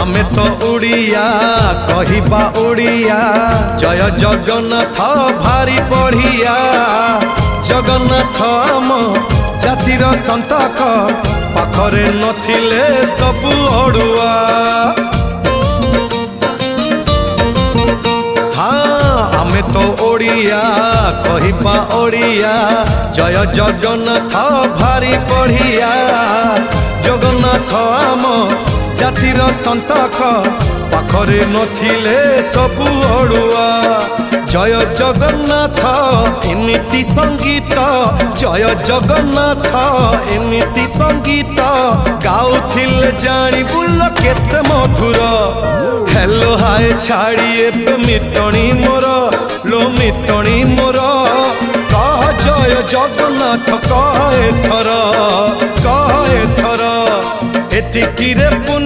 आमे तो उड़िया कहिबा उड़िया जय जगन्नाथ भारी बढ़िया जगन्नाथ आम जातिर संतक पाखरे नथिले सबु अड़ुआ हाँ आमे तो ओडिया कहिबा ओडिया जय जगन्नाथ भारी बढ़िया जगन्नाथ आम जातिर संतक पाखरे नथिले सबु अड़ुआ जय जगन्नाथ एमिति संगीत जय जगन्नाथ एमिति संगीत गाउथिले जानी बुल केते मधुर हेलो हाय छाड़ी एबे मितणी मोर लो मितणी मोर कह जय जगन्नाथ कह एथर एतिकी रे पुण्य।